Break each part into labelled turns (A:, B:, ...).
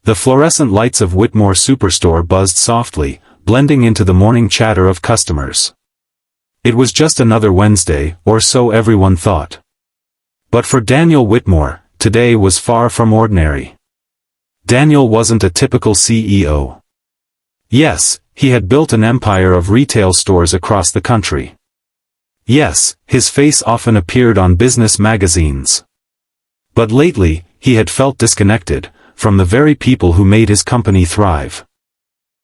A: The fluorescent lights of Whitmore Superstore buzzed softly, blending into the morning chatter of customers. It was just another Wednesday, or so everyone thought. But for Daniel Whitmore, today was far from ordinary. Daniel wasn't a typical CEO. Yes, he had built an empire of retail stores across the country. Yes, his face often appeared on business magazines. But lately, he had felt disconnected from the very people who made his company thrive.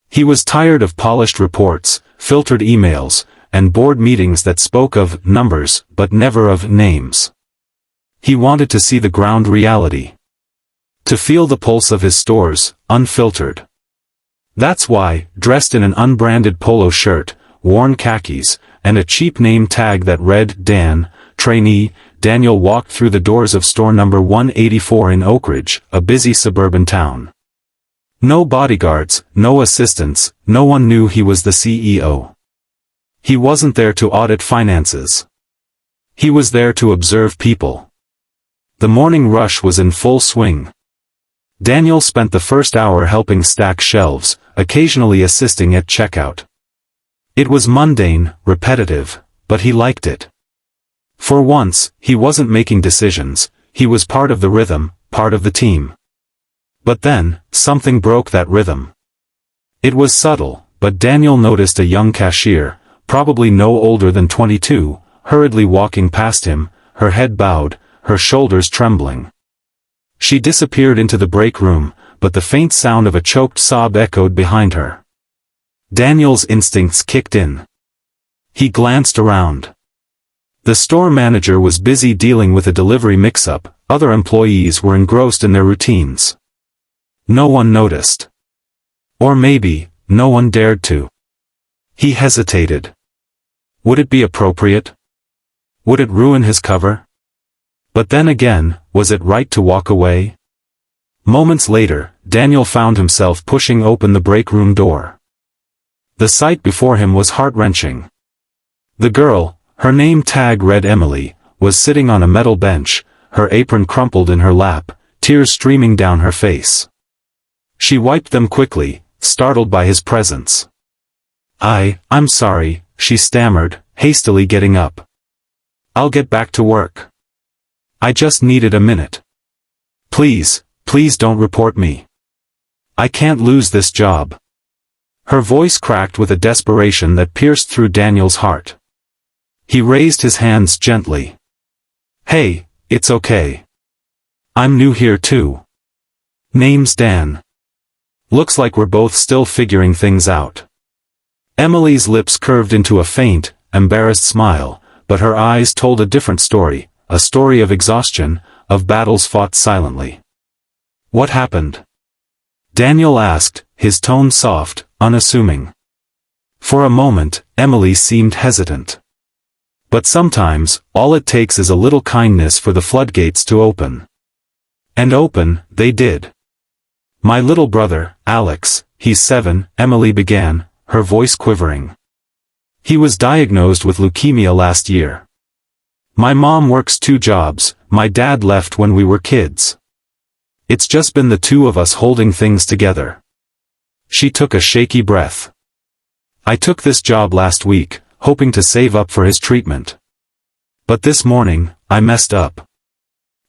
A: He was tired of polished reports, filtered emails, and board meetings that spoke of numbers but never of names. He wanted to see the ground reality. To feel the pulse of his stores, unfiltered. That's why, dressed in an unbranded polo shirt, worn khakis, and a cheap name tag that read Dan, trainee, Daniel walked through the doors of store number 184 in Oak Ridge, a busy suburban town. No bodyguards, no assistants, no one knew he was the CEO. He wasn't there to audit finances. He was there to observe people. The morning rush was in full swing. Daniel spent the first hour helping stack shelves, occasionally assisting at checkout. It was mundane, repetitive, but he liked it. For once, he wasn't making decisions, he was part of the rhythm, part of the team. But then, something broke that rhythm. It was subtle, but Daniel noticed a young cashier, probably no older than 22, hurriedly walking past him, her head bowed, her shoulders trembling. She disappeared into the break room, but the faint sound of a choked sob echoed behind her. Daniel's instincts kicked in. He glanced around. The store manager was busy dealing with a delivery mix-up, other employees were engrossed in their routines. No one noticed. Or maybe, no one dared to. He hesitated. Would it be appropriate? Would it ruin his cover? But then again, was it right to walk away? Moments later, Daniel found himself pushing open the break room door. The sight before him was heart-wrenching. The girl, her name tag read Emily, was sitting on a metal bench, her apron crumpled in her lap, tears streaming down her face. She wiped them quickly, startled by his presence. I'm sorry, she stammered, hastily getting up. I'll get back to work. I just needed a minute. Please don't report me. I can't lose this job. Her voice cracked with a desperation that pierced through Daniel's heart. He raised his hands gently. Hey, it's okay. I'm new here too. Name's Dan. Looks like we're both still figuring things out. Emily's lips curved into a faint, embarrassed smile, but her eyes told a different story, a story of exhaustion, of battles fought silently. What happened? Daniel asked, his tone soft, unassuming. For a moment, Emily seemed hesitant. But sometimes, all it takes is a little kindness for the floodgates to open. And open, they did. My little brother, Alex, he's 7, Emily began, her voice quivering. He was diagnosed with leukemia last year. My mom works 2 jobs, my dad left when we were kids. It's just been the 2 of us holding things together. She took a shaky breath. I took this job last week, hoping to save up for his treatment. But this morning, I messed up.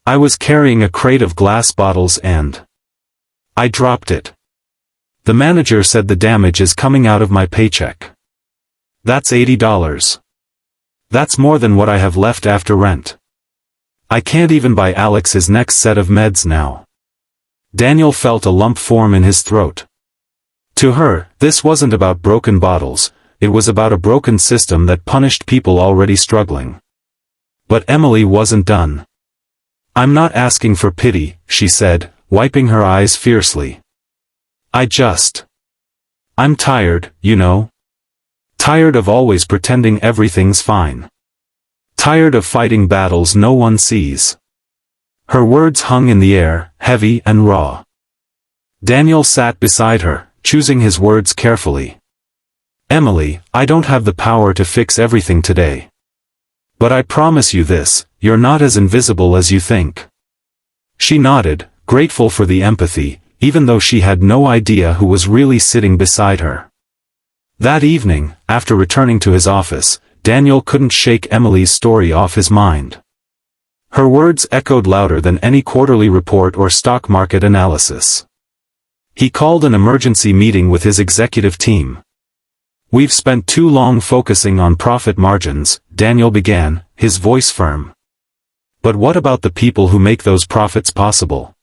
A: I was carrying a crate of glass bottles and I dropped it. The manager said the damage is coming out of my paycheck. That's $80. That's more than what I have left after rent. I can't even buy Alex's next set of meds now. Daniel felt a lump form in his throat. To her, this wasn't about broken bottles, it was about a broken system that punished people already struggling. But Emily wasn't done. I'm not asking for pity, she said, wiping her eyes fiercely. I'm tired, you know. Tired of always pretending everything's fine. Tired of fighting battles no one sees. Her words hung in the air, heavy and raw. Daniel sat beside her, choosing his words carefully. Emily, I don't have the power to fix everything today. But I promise you this, you're not as invisible as you think. She nodded, grateful for the empathy, even though she had no idea who was really sitting beside her. That evening, after returning to his office, Daniel couldn't shake Emily's story off his mind. Her words echoed louder than any quarterly report or stock market analysis. He called an emergency meeting with his executive team. "We've spent too long focusing on profit margins," Daniel began, his voice firm. "But what about the people who make those profits possible?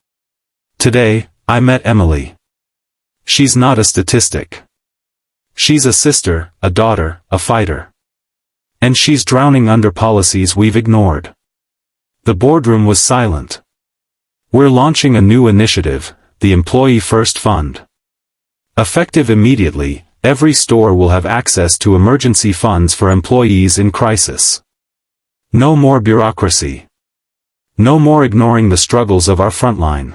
A: Today, I met Emily. She's not a statistic. She's a sister, a daughter, a fighter. And she's drowning under policies we've ignored." The boardroom was silent. "We're launching a new initiative, the Employee First Fund. Effective immediately, every store will have access to emergency funds for employees in crisis. No more bureaucracy. No more ignoring the struggles of our frontline."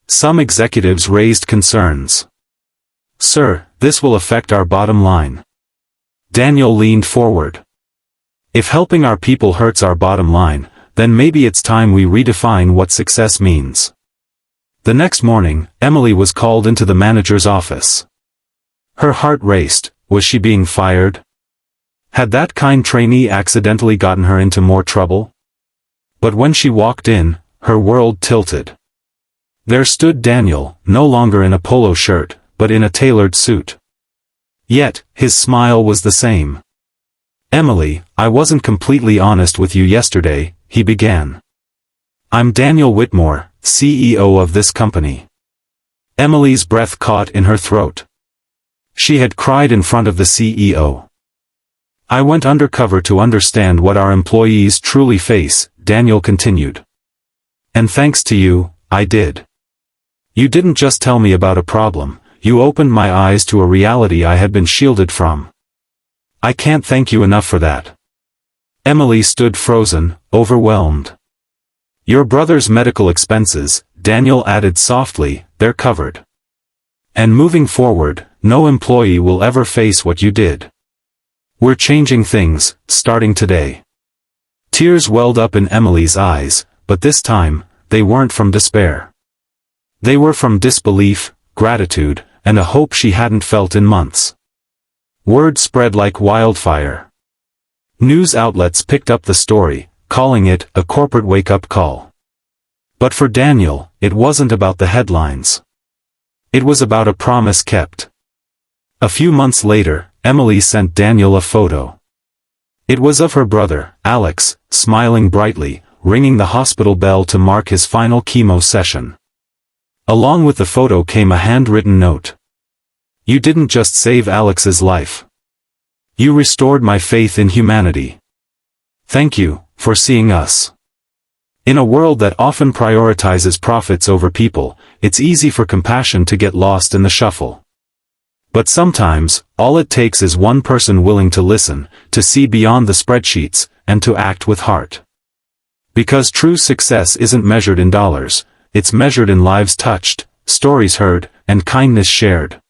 A: Some executives raised concerns. "Sir, this will affect our bottom line." Daniel leaned forward. "If helping our people hurts our bottom line, then maybe it's time we redefine what success means." The next morning, Emily was called into the manager's office. Her heart raced. Was she being fired? Had that kind trainee accidentally gotten her into more trouble? But when she walked in, her world tilted. There stood Daniel, no longer in a polo shirt, but in a tailored suit. Yet, his smile was the same. "Emily, I wasn't completely honest with you yesterday," he began. "I'm Daniel Whitmore, CEO of this company." Emily's breath caught in her throat. She had cried in front of the CEO. "I went undercover to understand what our employees truly face," Daniel continued. "And thanks to you, I did. You didn't just tell me about a problem, you opened my eyes to a reality I had been shielded from. I can't thank you enough for that." Emily stood frozen, overwhelmed. "Your brother's medical expenses," Daniel added softly, "they're covered. And moving forward, no employee will ever face what you did. We're changing things, starting today." Tears welled up in Emily's eyes, but this time, they weren't from despair. They were from disbelief, gratitude, and a hope she hadn't felt in months. Word spread like wildfire. News outlets picked up the story, calling it a corporate wake-up call. But for Daniel, it wasn't about the headlines. It was about a promise kept. A few months later, Emily sent Daniel a photo. It was of her brother, Alex, smiling brightly, ringing the hospital bell to mark his final chemo session. Along with the photo came a handwritten note. "You didn't just save Alex's life. You restored my faith in humanity. Thank you, for seeing us." In a world that often prioritizes profits over people, it's easy for compassion to get lost in the shuffle. But sometimes, all it takes is one person willing to listen, to see beyond the spreadsheets, and to act with heart. Because true success isn't measured in dollars, it's measured in lives touched, stories heard, and kindness shared.